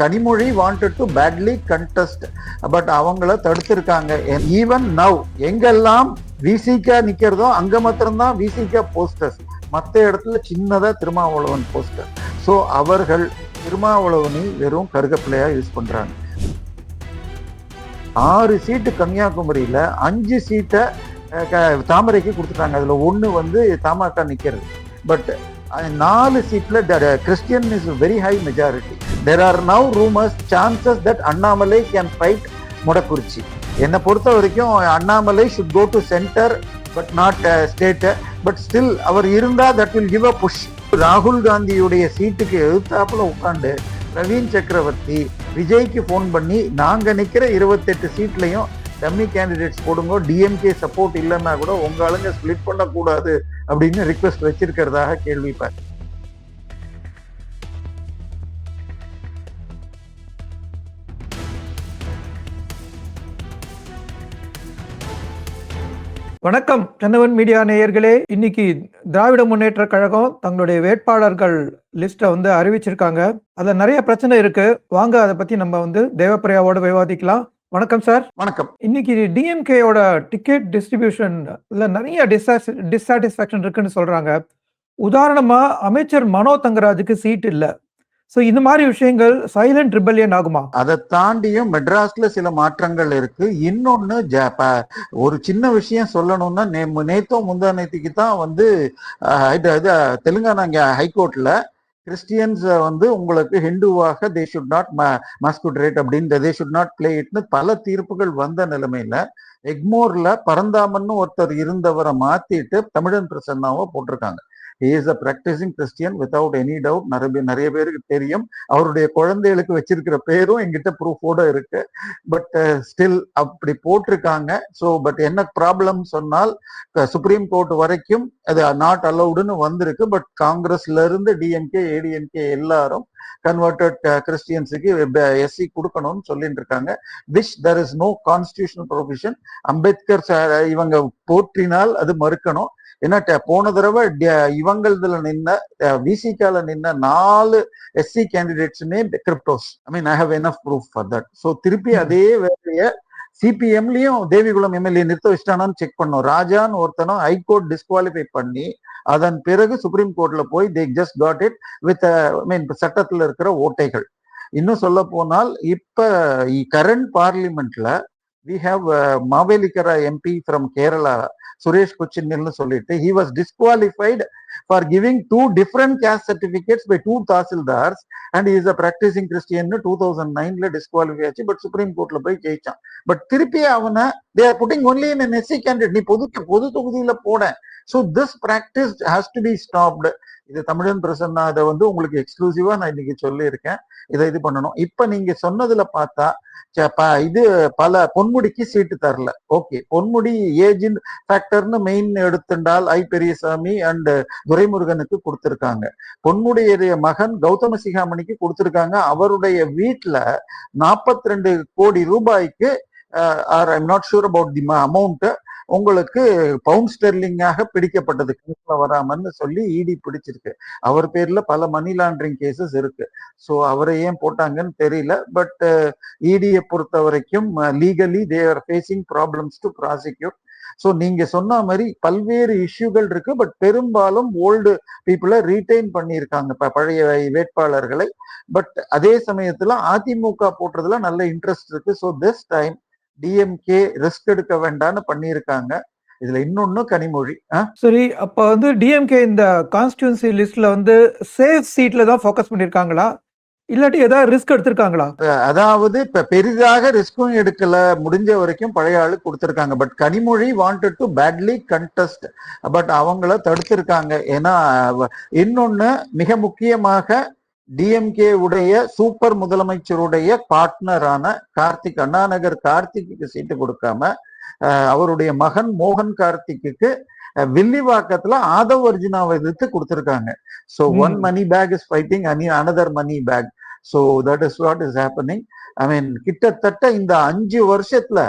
Kanimozhi wanted to badly contest, but அவங்கள தடுத்திருக்காங்க. Even now எங்கெல்லாம் விசிகா நிக்கிறதோ அங்க மாத்திரம்தான் விசிகா போஸ்டர்ஸ், மற்ற இடத்துல சின்னதா திருமாவளவன் போஸ்டர். ஸோ அவர்கள் திருமாவளவனை வெறும் கருகப்பிள்ளையா யூஸ் பண்றாங்க. 6 சீட்டு கன்னியாகுமரியில, 5 சீட்டை தாமரைக்கு கொடுத்துட்டாங்க. அதுல 1 தமாக நிக்கிறது. பட் 4 சீட்ல Christian is very high majority. There are now rumors, chances that Annamalai can fight Mudakurichi. என்னை பொறுத்த வரைக்கும் Annamalai should go to center but not state. But still அவர் இருந்தா that will give a push. ராகுல் காந்தியுடைய சீட்டுக்கு எதிர்த்தாப்புல உட்காந்து பிரவீன் சக்கரவர்த்தி விஜய்க்கு போன் பண்ணி நாங்க நிக்கிற 28 சீட்லையும் டம்மி கேண்டிடேட்ஸ் போடுங்க, டிஎம்கே சப்போர்ட் இல்லைன்னா கூட உங்க ஆளுங்க ஸ்பிளிட் பண்ணக்கூடாது அப்படின்னு ரிக்வெஸ்ட் வச்சிருக்கிறதாக கேள்விப்பேன். வணக்கம் கண்ணவன் மீடியா நேயர்களே. இன்னைக்கு திராவிட முன்னேற்ற கழகம் தங்களுடைய வேட்பாளர்கள் லிஸ்ட்டை அறிவிச்சிருக்காங்க. அதுல நிறைய பிரச்சனை இருக்கு. வாங்க அதை பத்தி நம்ம தேவப்பிரியாவோட விவாதிக்கலாம். வணக்கம் சார். வணக்கம். இன்னைக்கு டிஎம்கேயோட டிக்கெட் டிஸ்ட்ரிபியூஷன்ல நிறைய டிஸ்சாட்டிஸ்ஃபேக்ஷன் இருக்குன்னு சொல்றாங்க. உதாரணமா அமைச்சர் மனோ தங்கராஜுக்கு சீட் இல்ல. சோ இந்த மாதிரி விஷயங்கள் சைலண்ட் ரிபல்லியன் ஆகுமா? அதை தாண்டியும் மெட்ராஸ்ல சில மாற்றங்கள் இருக்கு. இன்னொன்னு ஒரு சின்ன விஷயம் சொல்லணும்னா, நேத்தோ முந்தா நேத்திக்கு தான் தெலுங்கானா ஹைகோர்ட்ல கிறிஸ்டியன்ஸ் உங்களுக்கு ஹிந்துவாக தே ஷுட் நாட் மாஸ்குட்ரேட் அப்படின்னு, தே ஷுட் நாட் பிளே இட்னு பல தீர்ப்புகள் வந்த நிலைமையில எக்மோர்ல பரந்தாமன்னு ஒருத்தர் இருந்தவரை மாத்திட்டு தமிழன் பிரசன்னாவை போட்டிருக்காங்க. He is a practicing Christian without any doubt. நிறைய பேருக்கு தெரியும். அவருடைய குழந்தைகளுக்கு வச்சிருக்கிற பேரும் எங்கிட்ட ப்ரூஃபோட இருக்கு. பட் ஸ்டில் அப்படி போட்டிருக்காங்க. ஸோ பட் என்ன ப்ராப்ளம் சொன்னால், சுப்ரீம் கோர்ட் வரைக்கும் அது நாட் அலவுடுன்னு வந்திருக்கு. பட் காங்கிரஸ்ல இருந்து டிஎம்கே ஏடிஎம்கே எல்லாரும் கன்வெர்டட் கிறிஸ்டியன்ஸுக்கு எஸ்சி கொடுக்கணும்னு சொல்லிட்டு இருக்காங்க. Which there is no constitutional provision. Ambedkar இவங்க போற்றினால் அது மறுக்கணும். ஏன்னா போன தடவை இவங்களதுல நின்ன விசிகால நின்ன 4 எஸ்சி கேண்டிடேட்ஸுமே கிரிப்டோஸ். I have enough proof for that. So திருப்பி அதே வேலைய சிபிஎம்லயும் தேவிகுளம் எம்எல்ஏ நிறுத்த வச்சிட்டானான்னு செக் பண்ணோம். ராஜான்னு ஒருத்தனும் ஹைகோர்ட் டிஸ்குவாலிஃபை பண்ணி அதன் பிறகு சுப்ரீம் கோர்ட்ல போய் they just got it with சட்டத்துல இருக்கிற ஓட்டைகள். இன்னும் சொல்ல போனால் இப்ப கரண்ட் பார்லிமெண்ட்ல we have Mavelikara MP from Kerala, Suresh Kochinnilnu சொல்லிட்டு he was disqualified for giving 2 different caste certificates by 2 tahsildars and he is a practicing Christian. 2009ல disqualify ஆச்சு. But supreme கோர்ட்ல போய் ஜெயிச்சான். பட் திருப்பி அவனை they are putting only in an SC candidate. நீ பொது தொகுதியில போட. So this practice has to be stopped. இது தமிழன் பிரசன்னா இதை உங்களுக்கு எக்ஸ்க்ளூசிவா நான் இன்னைக்கு சொல்லி இருக்கேன். இது பண்ணணும். இப்ப நீங்க சொன்னதுல பார்த்தா இது பல பொன்முடிக்கு சீட்டு தரல. ஓகே, பொன்முடி ஏஜ் ஃபேக்டர்னு மெயின் எடுத்துட்டால் ஐ பெரியசாமி அண்ட் துரைமுருகனுக்கு கொடுத்திருக்காங்க. பொன்முடியுடைய மகன் கௌதம சிகாமணிக்கு கொடுத்திருக்காங்க. அவருடைய வீட்டுல 42 கோடி ரூபாய்க்கு I'm not sure about the amount உங்களுக்கு பவுண்ட் ஸ்டெர்லிங்காக பிடிக்கப்பட்டது, கணக்குல வராமன்னு சொல்லி இடி பிடிச்சிருக்கு. அவர் பேர்ல பல மணி லாண்டரிங் கேசஸ் இருக்கு. ஸோ அவரை ஏன் போட்டாங்கன்னு தெரியல. பட் இடியை பொறுத்த வரைக்கும் legally they are facing problems to prosecute. So நீங்க சொன்ன மாதிரி பல்வேறு இஷ்யூகள் இருக்கு. பட் பெரும்பாலும் ஓல்டு பீப்புளை ரீட்டைன் பண்ணியிருக்காங்க, பழைய வேட்பாளர்களை. பட் அதே சமயத்துல அதிமுக போடுறதுல நல்ல இன்ட்ரெஸ்ட் இருக்கு. So this time DMK risk எடுக்க வேண்டாம்னு பண்ணியிருக்காங்க. இதுல இன்னொன்னு கனிமொழி. சரி, அப்ப டிஎம்கே இந்த கான்ஸ்டிட்யூன்சி லிஸ்ட்ல சேஃப் சீட்ல தான் ஃபோக்கஸ் பண்ணிருக்காங்களா, இல்லாட்டி ஏதாவது ரிஸ்க் எடுத்திருக்காங்களா? அதாவது இப்ப பெரிதாக ரிஸ்க்கும் எடுக்கல, முடிஞ்ச வரைக்கும் பழைய ஆளு கொடுத்திருக்காங்க. But Kanimozhi wanted to badly contest, but அவங்கள தடுத்திருக்காங்க. ஏன்னா இன்னொன்னு மிக முக்கியமாக டிஎம்கே உடைய சூப்பர் முதலமைச்சருடைய பார்ட்னரான கார்த்திக், அண்ணாநகர் கார்த்திக்கு சீட்டு கொடுக்காம அவருடைய மகன் மோகன் கார்த்திக்கு வில்லிவாக்கத்துல ஆதவ் அர்ஜுனாவை எதிர்த்து கொடுத்திருக்காங்க. So one money bag is fighting another money bag. So that is what is happening. கிட்டத்தட்ட இந்த 5 வருஷத்துல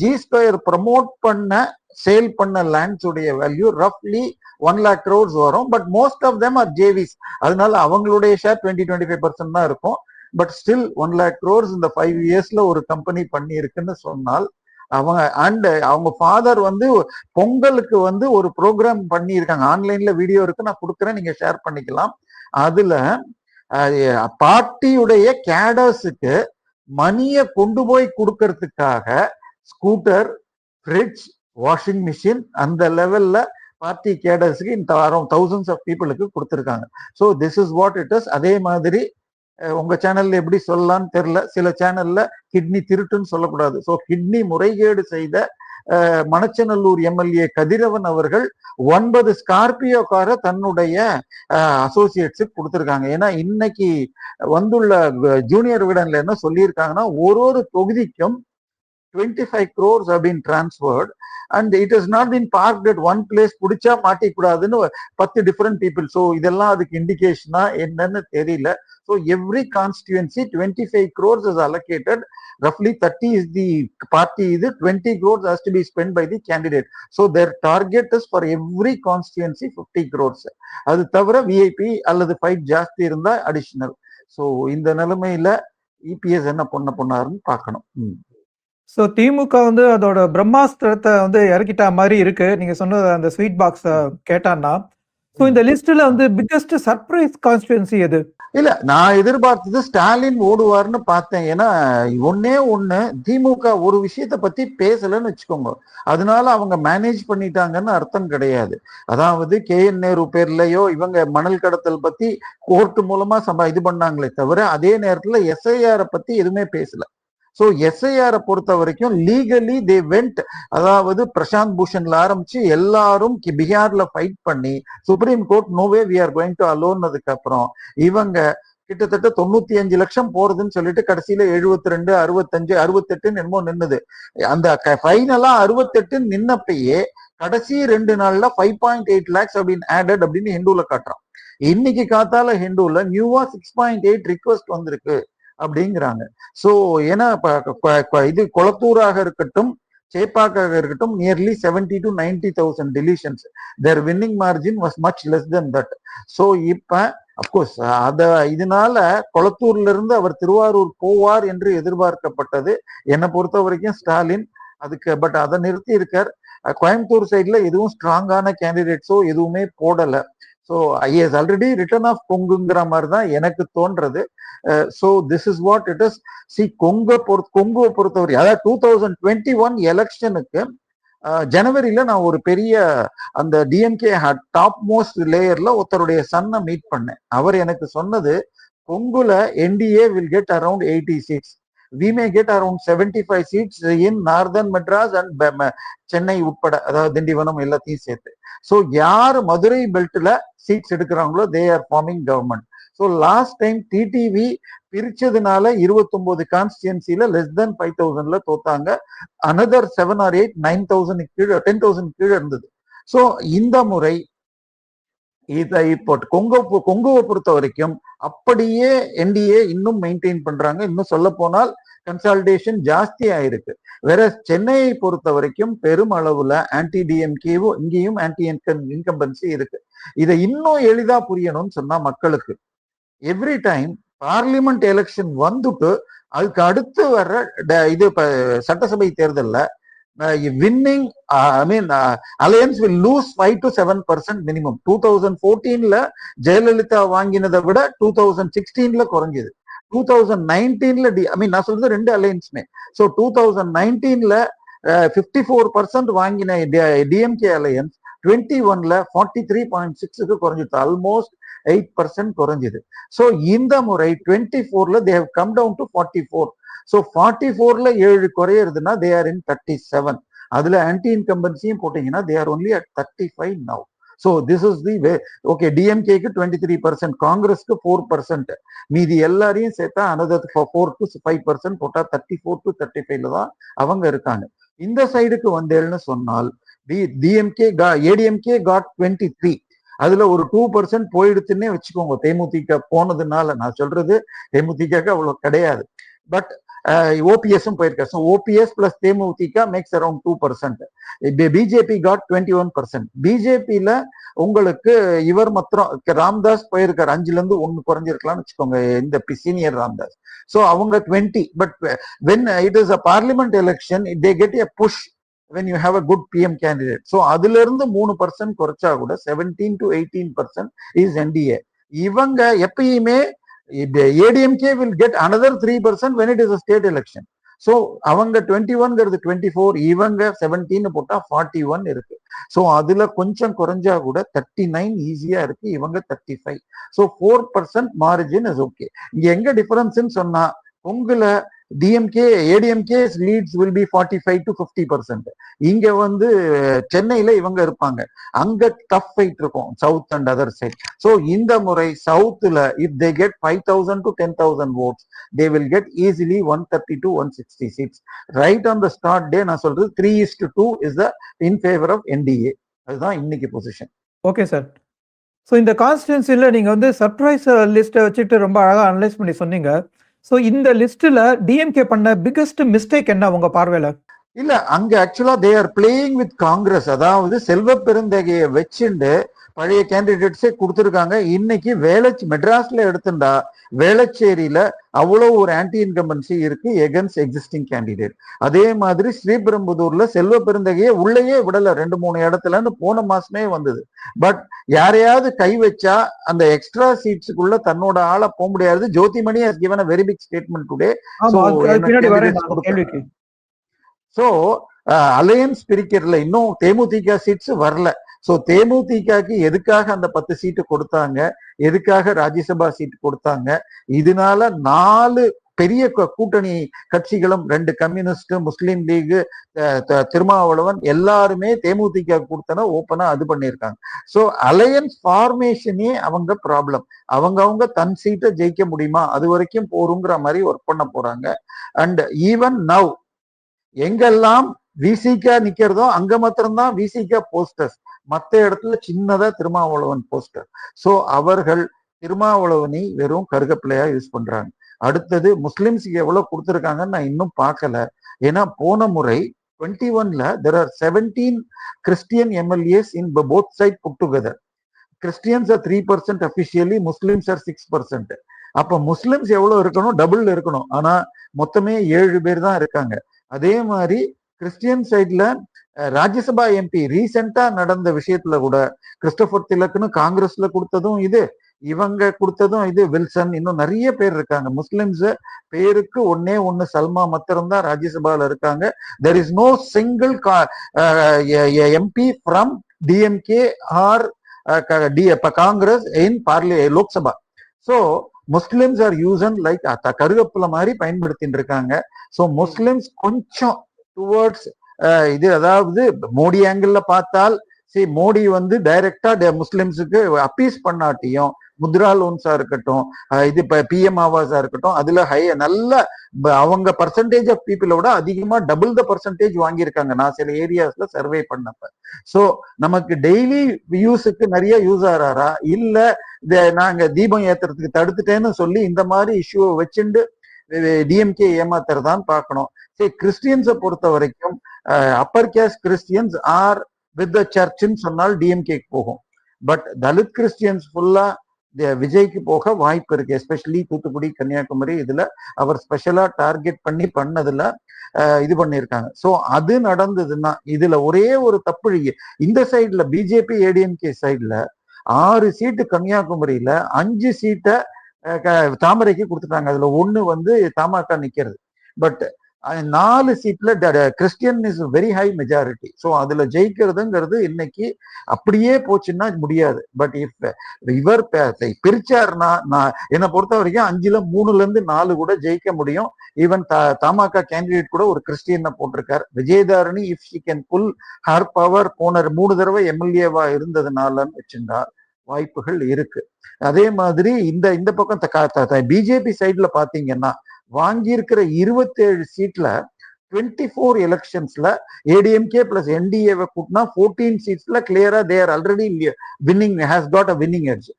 ஜி ஸ்கொயர் ப்ரமோட் பண்ண சேல் பண்ண லேண்ட்ஸ் உடைய வேல்யூ ரஃப்லி 1 lakh crores வரும். But most of them are JVs. அதனால அவங்களுடைய ஷேர் 20-25% தான் இருக்கும். பட் ஸ்டில் 1 lakh crores இந்த 5 yearsல ஒரு கம்பெனி பண்ணி இருக்குன்னு சொன்னால் அவங்க அண்ட் அவங்க ஃபாதர் வந்து பொங்கலுக்கு வந்து ஒரு ப்ரோக்ராம் பண்ணி இருக்காங்க. ஆன்லைன்ல வீடியோ இருக்கு, நான் கொடுக்குறேன், நீங்க ஷேர் பண்ணிக்கலாம். அதுல பார்ட்டியுடைய கேடர்ஸுக்கு மணியை கொண்டு போய் கொடுக்கறதுக்காக ஸ்கூட்டர், ஃப்ரிட்ஜ், வாஷிங் மிஷின் அந்த லெவல்ல பார்ட்டி கேடர்ஸுக்கு இந்த வாரம் thousands ஆஃப் பீப்புளுக்கு கொடுத்துருக்காங்க. So this is what it is. அதே மாதிரி உங்க சேனல்ல எப்படி சொல்லலாம்னு தெரியல, சில சேனல்ல கிட்னி திருட்டுன்னு சொல்லக்கூடாது. ஸோ கிட்னி முறைகேடு செய்த மணச்சநல்லூர் எம்எல்ஏ கதிரவன் அவர்கள் 9 ஸ்கார்பியோ காரை தன்னுடைய அசோசியேட்ஸுக்கு கொடுத்துருக்காங்க. ஏன்னா இன்னைக்கு வந்துள்ள ஜூனியர் விகடன்ல என்ன சொல்லியிருக்காங்கன்னா, ஒரு தொகுதிக்கும் 25 crores have been transferred and it has not been parked at one place. புடிச்சா மாட்டிக்கூடாதுன்னு 10 different people. ஸோ இதெல்லாம் அதுக்கு இண்டிகேஷனா என்னன்னு தெரியல. So every constituency 25 crores is allocated. Roughly 30 is the party, 20 crores has to be spent by the candidate. So their target is for every constituency 50 crores. அது தவிர VIP அல்லது fight ஜாஸ்தி இருந்தா additional. So இந்த நிலைமையில இபிஎஸ் என்ன பண்ணாருன்னு பார்க்கணும். ஸோ திமுக வந்து அதோட பிரம்மாஸ்திரத்தை வந்து இறக்கிட்டா மாதிரி இருக்கு. நீங்க சொன்னது அந்த ஸ்வீட் பாக்ஸ் கேட்டான்னா, ஸோ இந்த லிஸ்ட்ல வந்து பிக்கஸ்ட் சர்ப்ரைஸ் கான்ஸ்டியூன்சி எது? இல்ல, நான் எதிர்பார்த்தது ஸ்டாலின் ஓடுவார்னு பார்த்தேன். ஏன்னா ஒண்ணு திமுக ஒரு விஷயத்த பத்தி பேசலன்னு வச்சுக்கோங்க, அதனால அவங்க மேனேஜ் பண்ணிட்டாங்கன்னு அர்த்தம் கிடையாது. அதாவது KN நேரு பேர்லயோ இவங்க மணல் கடத்தல் பத்தி கோர்ட் மூலமா இது பண்ணாங்களே தவிர, அதே நேரத்துல SIR பத்தி எதுவுமே பேசல. ஸோ SIR பொறுத்த வரைக்கும் லீகலி தே வெண்ட், அதாவது பிரசாந்த் பூஷன்ல ஆரம்பிச்சு எல்லாரும் பீகார்ல ஃபைட் பண்ணி supreme court no way we are going to அலோன்னதுக்கு அப்புறம் இவங்க கிட்டத்தட்ட 95 லட்சம் போறதுன்னு சொல்லிட்டு கடைசியில 72, 65, 68 என்னமோ நின்னுது. அந்த ஃபைனலா 68 நின்னப்பயே கடைசி 2 நாள்ல 5.8 lakhs அப்படின்னு ஆடட் அப்படின்னு ஹிந்துல காட்டுறான். இன்னைக்கு காத்தால ஹிந்துல நியூவா 6.8 ரிக்வெஸ்ட் வந்திருக்கு அப்படிங்கிறாங்க. ஸோ ஏன்னா இது கொளத்தூராக இருக்கட்டும், சேப்பாக்காக இருக்கட்டும், nearly 70 to 90,000 deletions. Their winning margin was much less than that. So இப்ப அப்கோர்ஸ் இதனால கொளத்தூர்ல இருந்து அவர் திருவாரூர் போவார் என்று எதிர்பார்க்கப்பட்டது. என்னை பொறுத்த வரைக்கும் ஸ்டாலின் அதுக்கு, பட் அதை நிறுத்தி இருக்கார். கோயம்புத்தூர் சைட்ல எதுவும் ஸ்ட்ராங்கான கேண்டிடேட்ஸோ எதுவுமே போடல. So is already return of கொங்குங்கிற மாதிரி தான் எனக்கு தோன்றது. So this is what it is. கொங்குவை பொறுத்தவரை, அதாவது 2021 எலெக்ஷனுக்கு ஜனவரியில நான் ஒரு பெரிய அந்த டிஎம்கே டாப் மோஸ்ட் லேயர்ல ஒருத்தருடைய சன்னை மீட் பண்ணேன். அவர் எனக்கு சொன்னது, கொங்குல NDA will get around 80 seats. We may get around 75 seats in northern Madras and Chennai உட்பட, அதாவது திண்டிவனம் எல்லாத்தையும் சேர்த்து. ஸோ யார் மதுரை பெல்ட்ல சீட்ஸ் எடுக்கிறாங்களோ they are forming government. So last time TTV பிரிச்சதுனால 29 கான்ஸ்டியன்சில லெஸ் தென் 5,000ல தோத்தாங்க. அனதர் 7 or 8 9,000 கீழே 10,000 கீழே இருந்தது. ஸோ இந்த முறை இதை இப்போ கொங்குவை பொறுத்த வரைக்கும் அப்படியே NDA இன்னும் மெயின்டைன் பண்றாங்க. இன்னும் சொல்ல போனால் கன்சால்டேஷன் ஜாஸ்தி ஆயிருக்கு. வேற சென்னையை பொறுத்த வரைக்கும் பெரும் அளவுல ஆன்டி டிஎம்கேவும் இங்கேயும் ஆன்டி இன்கம்பன்சி இருக்கு. இதை இன்னும் எளிதா புரியணும்னு சொன்னா மக்களுக்கு, எவ்ரி டைம் பார்லிமெண்ட் எலெக்ஷன் வந்துட்டு அதுக்கு அடுத்து வர்ற இது சட்டசபை தேர்தல்ல winning, alliance will lose 5 to 7% minimum. 2014ல Jayalalithaa வாங்கினதை விட 2016ல குறைஞ்சது. 2019ல நான் சொல்றது ரெண்டு அலையன்ஸுமே. ஸோ 2019ல 54% வாங்கின டிஎம்கே அலையன்ஸ் 21ல 43.6க்கு குறைஞ்சிது. ஆல்மோஸ்ட் 8% குறைஞ்சது. ஸோ இந்த முறை 24ல they have come down to 44. So 44ல 7 குறையிறதுன்னா they are in 37. அதுல ஆன்டி இன்கம்பன்சியும் போட்டீங்கன்னா they are only at 35 now. So this is the way. Okay, DMK-க்கு 23%, காங்கிரஸ்க்கு 4%, மீதி எல்லாரையும் சேர்த்தா another 4 to 5% போட்டா 34 to 35ல தான் அவங்க இருக்காங்க. இந்த சைடுக்கு வந்தேன்னு சொன்னால் ADMK got 23. அதுல ஒரு 2% போயிடுத்துன்னே வச்சுக்கோங்க. தேமுதிக போனதுனால நான் சொல்றது, தேமுதிக அவ்வளவு கிடையாது. பட் ஓபிஎஸும் போயிருக்காரு. So OPS plus DMDK makes around 2%. BJP got 21%. பிஜேபியில உங்களுக்கு இவர் மாத்திரம் ராம்தாஸ் போயிருக்காரு, 5ல இருந்து 1 குறைஞ்சிருக்கலாம்னு வச்சுக்கோங்க, இந்த சீனியர் ராம்தாஸ். ஸோ அவங்க 20. But when it is a parliament election they get a push when you have a good PM candidate. So அதுல இருந்து 3% குறைச்சா கூட 17 to 18% is NDA. இவங்க எப்பயுமே ADMK will get another 3% when it is a state election. So அவங்க 21ங்கிறது 24, இவங்க 17 போட்டா 41 இருக்கு. ஸோ அதுல கொஞ்சம் குறைஞ்சா கூட 39 ஈஸியா இருக்கு, இவங்க 35. So 4% margin is okay. இங்க எங்க டிஃபரன்ஸ்ன்னு சொன்னா உங்கள DMK ADMK leads will be 45 to 50%. இங்க வந்து சென்னையில இவங்க இருப்பாங்க, அங்க டஃப் ஃபைட் இருக்கும் south and other side. So இந்த முறை சவுத்ல if they get 5,000 to 10,000 votes they will get easily 130 to 160 seats. Right on the start day நான் சொல்றது 3:2 is the in favor of NDA. அதுதான் இன்னைக்கு பொசிஷன். Okay sir. ஸோ இந்த கான்ஸ்டிடுவன்சியில் நீங்கள் வந்து சர்ப்ரைஸ் லிஸ்ட்டை வச்சுட்டு ரொம்ப அழகாக அனலைஸ் பண்ணி சொன்னீங்க. ஸோ இந்த லிஸ்ட்டில் டிஎம்கே பண்ண பிக்கஸ்ட் மிஸ்டேக் என்ன உங்க பார்வையில்? இல்ல, அங்க ஆக்சுவலா they are playing with Congress. அதாவது செல்வ பெருந்தகையை வச்சுண்டு பழைய கேண்டிடேட்ஸே கொடுத்துருக்காங்க. இன்னைக்கு மெட்ராஸ்ல எடுத்துட்டா வேளச்சேரியில அவ்வளவு ஒரு ஆன்டி இன்கம்பன்சி இருக்கு எகன்ஸ்ட் எக்ஸிஸ்டிங் கேண்டிடேட். அதே மாதிரி ஸ்ரீபெரும்புதூர்ல செல்வ பெருந்தகையை உள்ளேயே விடல 2-3 இடத்துலன்னு போன மாசமே வந்தது. பட் யாரையாவது கை வச்சா அந்த எக்ஸ்ட்ரா சீட்ஸுக்குள்ள தன்னோட ஆளை போக முடியாது. Jothimani has given a very big statement today. So alliance பிரிக்கிறதுல இன்னும் தேமுதிக சீட்ஸ் வரல. சோ தேமுதிகக்கு எதுக்காக அந்த 10 சீட்டு கொடுத்தாங்க, எதுக்காக ராஜ்யசபா சீட் கொடுத்தாங்க? இதனால 4 பெரிய கூட்டணி கட்சிகளும் 2 கம்யூனிஸ்ட், முஸ்லீம் லீக், திருமாவளவன் எல்லாருமே தேமுதிக கொடுத்தன ஓப்பனா அது பண்ணியிருக்காங்க. சோ அலையன்ஸ் ஃபார்மேஷனே அவங்க ப்ராப்ளம். அவங்க தன் சீட்டை ஜெயிக்க முடியுமா அது வரைக்கும் போருங்கிற மாதிரி ஒர்க் பண்ண போறாங்க. அண்ட் ஈவன் நவ் எங்கெல்லாம் விசிகா நிக்கிறதோ அங்க மாத்திரம்தான் விசிகா போஸ்டர்ஸ், மத்த இடத்துல சின்னதா திருமாவளவன் போஸ்டர். சோ அவர்கள் திருமாவளவனை வெறும் கருகப்பிள்ளையா யூஸ் பண்றாங்க. அடுத்தது முஸ்லிம்ஸுக்கு எவ்வளவு கொடுத்துருக்காங்கன்னு நான் இன்னும் பார்க்கல. ஏன்னா போன முறை 21ல there are 17 Christian MLAs in both side put together. Christians are 3% officially, Muslims are 6%. அப்ப முஸ்லிம்ஸ் எவ்வளவு இருக்கணும், டபுள் இருக்கணும். ஆனா மொத்தமே 7 பேர் தான் இருக்காங்க. அதே மாதிரி கிறிஸ்டியன் சைட்ல ராஜ்யசபா எம்பி ரீசெண்டா நடந்த விஷயத்துல கூட கிறிஸ்டோபர் திலக்னு காங்கிரஸ்ல கொடுத்ததும் இது, இவங்க கொடுத்ததும் இது, வில்சன், இன்னும் நிறைய பேர் இருக்காங்க. முஸ்லிம்ஸ் பேருக்கு ஒண்ணு சல்மா மாத்திரம் தான் ராஜ்யசபால இருக்காங்க. there is no single MP from DMK or Congress in Lok Sabha. So Muslims are using like கருகப்புல மாதிரி பயன்படுத்திட்டு இருக்காங்க. சோ முஸ்லிம்ஸ் கொஞ்சம் டுவர்ட்ஸ் இது, அதாவது மோடி ஆங்கிள் பார்த்தால் மோடி வந்து டைரக்டா முஸ்லிம்ஸுக்கு அப்பீஸ் பண்ணாட்டியும் முத்ரா லோன்ஸா இருக்கட்டும், இது PM ஆவாஸா இருக்கட்டும், அதுல நல்ல அவங்க பர்சன்டேஜ் ஆஃப் பீப்புளோட அதிகமா டபுள் த பர்சன்டேஜ் வாங்கியிருக்காங்க நான் சில ஏரியாஸ்ல சர்வே பண்ணப்ப. சோ நமக்கு டெய்லி யூஸுக்கு நிறைய யூஸ் ஆறாரா இல்ல நாங்க தீபம் ஏத்துறதுக்கு தடுத்துட்டேன்னு சொல்லி இந்த மாதிரி இஷ்யூவை வச்சுட்டு டிஎம்கே ஏமாத்துறதான்னு பார்க்கணும். சரி, கிறிஸ்டியன்ஸை பொறுத்த வரைக்கும் upper caste Christians are with the சர்ச்ன்னு சொன்னால் டிஎம்கேக்கு போகும். பட் தலித் கிறிஸ்டியன்ஸ் ஃபுல்லா விஜய்க்கு போக வாய்ப்பு இருக்கு. எஸ்பெஷலி தூத்துக்குடி, கன்னியாகுமரி இதுல அவர் ஸ்பெஷலா டார்கெட் பண்ணதுல இது பண்ணியிருக்காங்க. சோ அது நடந்ததுன்னா இதுல ஒரே ஒரு தப்பு, இந்த சைட்ல பிஜேபி ஏடிஎம்கே சைட்ல 6 சீட்டு கன்னியாகுமரியில, 5 சீட்டை தாமரைக்கு கொடுத்துட்டாங்க. அதுல 1 வந்து தமாக நிக்கிறது. பட் 4 சீட்ல Christian is very high majority. So அதுல ஜெயிக்கிறதுங்கிறது இன்னைக்கு அப்படியே போச்சுன்னா முடியாது. பட் இவர் பிரிச்சாருன்னா நான் என்னை பொறுத்த வரைக்கும் 5ல 3ல 4 கூட ஜெயிக்க முடியும். ஈவன் தமாக கேண்டிடேட் கூட ஒரு கிறிஸ்டியனை போட்டிருக்காரு. Vijayadharani if she can pull her power, போன 3 தடவை எம்எல்ஏவா இருந்ததுனாலன்னு வச்சிருந்தா வாய்ப்புகள் இருக்கு. அதே மாதிரி இந்த பக்கம் பிஜேபி சைட்ல பாத்தீங்கன்னா வாங்கியிருக்கிற 27 சீட்ல 24 எலெக்ஷன்ஸ்ல ஏடிஎம்கே பிளஸ் என்டிஏவை கூட்டினா 14 சீட்ஸ்ல கிளியரா they are already winning, has got a winning edge.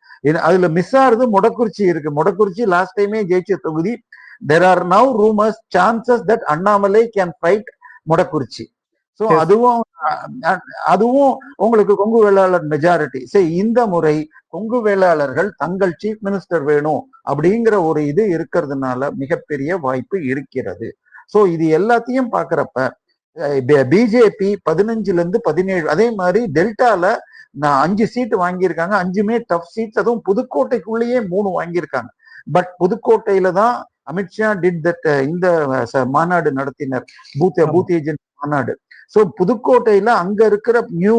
அதுல மிஸ் ஆகுது மொடக்குறிச்சி இருக்கு. மொடக்குறிச்சி லாஸ்ட் டைமே ஜெயிச்ச தொகுதி. there are now rumors, chances that Annamalai can fight Modakurchi. So Yes. அதுவும் உங்களுக்கு கொங்கு வேளாளர் மெஜாரிட்டி. சரி, இந்த முறை கொங்கு வேளாளர்கள் தங்கள் சீஃப் மினிஸ்டர் வேணும் அப்படிங்கிற ஒரு இது இருக்கிறதுனால மிகப்பெரிய வாய்ப்பு இருக்கிறது. சோ இது எல்லாத்தையும் பாக்குறப்ப பிஜேபி 15 to 17, அதே மாதிரி டெல்டால 5 சீட் வாங்கியிருக்காங்க. 5மே டஃப் சீட்ஸ், அதுவும் புதுக்கோட்டைக்குள்ளேயே 3 வாங்கியிருக்காங்க. பட் புதுக்கோட்டையில தான் அமித்ஷா டிட் தட் இந்த மாநாடு நடத்தினர், பூத் ஏஜென்ட் மாநாடு. சோ புதுக்கோட்டையில அங்க இருக்கிற நியூ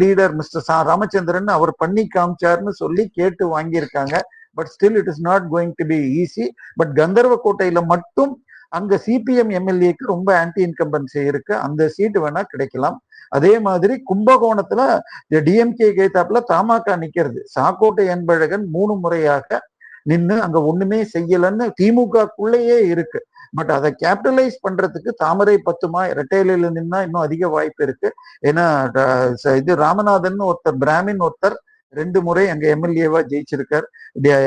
லீடர் மிஸ்டர் ராமச்சந்திரன் அவர் பண்ணி காமிச்சாருன்னு சொல்லி கேட்டு வாங்கியிருக்காங்க. But still it is not going to be easy. But கந்தர்வ கோட்டையில மட்டும் அங்க சிபிஎம் எம்எல்ஏக்கு ரொம்ப ஆன்டி இன்கம்பன்சி இருக்கு, அந்த சீட்டு வேணா கிடைக்கலாம். அதே மாதிரி கும்பகோணத்துல டிஎம்கே கேத்தாப்புல தமாக நிக்கிறது. சாக்கோட்டை அன்பழகன் 3 முறையாக நின்னு அங்க ஒண்ணுமே செய்யலன்னு திமுகக்குள்ளேயே இருக்கு. பட் அதை கேபிட்டலைஸ் பண்றதுக்கு தாமரை 10மா இரட்டையில நின்னா இன்னும் அதிக வாய்ப்பு இருக்கு. ஏன்னா இது ராமநாதன் ஒருத்தர் பிராமின் ஒருத்தர் 2 முறை அங்க எம்எல்ஏவா ஜெயிச்சிருக்கார்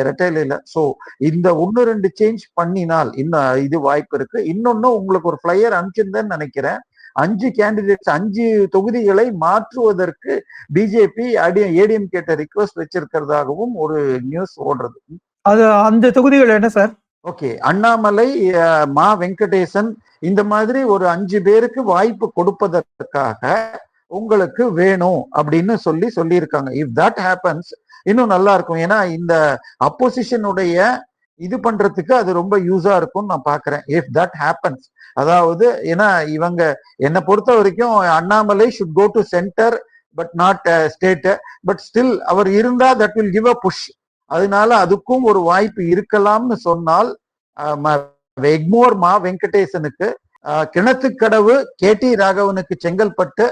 இரட்டையில. சோ இந்த 1-2 சேஞ்ச் பண்ணினால் இன்னும் இது வாய்ப்பு இருக்கு. இன்னொன்னு உங்களுக்கு ஒரு ஃபிளையர் அனுப்பிச்சிருந்தேன்னு நினைக்கிறேன். 5 கேண்டிடேட்ஸ் 5 தொகுதிகளை மாற்றுவதற்கு பிஜேபி ஏடிஎம் கேட்ட ரிக்வெஸ்ட் வச்சிருக்கிறதாகவும் ஒரு நியூஸ் ஓடுறது. அது அந்த தொகுதிகள் என்ன சார்? ஓகே, அண்ணாமலை, மா வெங்கடேசன், இந்த மாதிரி ஒரு 5 பேருக்கு வாய்ப்பு கொடுப்பதற்காக உங்களுக்கு வேணும் அப்படின்னு சொல்லியிருக்காங்க. இஃப் தட் ஹேப்பன்ஸ் இன்னும் நல்லா இருக்கும். ஏன்னா இந்த அப்போசிஷனுடைய இது பண்றதுக்கு அது ரொம்ப யூஸா இருக்கும் நான் பாக்குறேன். இஃப் தட் ஹேப்பன்ஸ், அதாவது ஏன்னா இவங்க என்னை பொறுத்த வரைக்கும் Annamalai should go to centre but not state. But still அவர் இருந்தா that will give a push. அதனால அதுக்கும் ஒரு வாய்ப்பு இருக்கலாம்னு சொன்னால் எக்மோர் மா வெங்கடேசனுக்கு, கிணத்துக்கடவு கேடி ராகவனுக்கு செங்கல்பட்டு,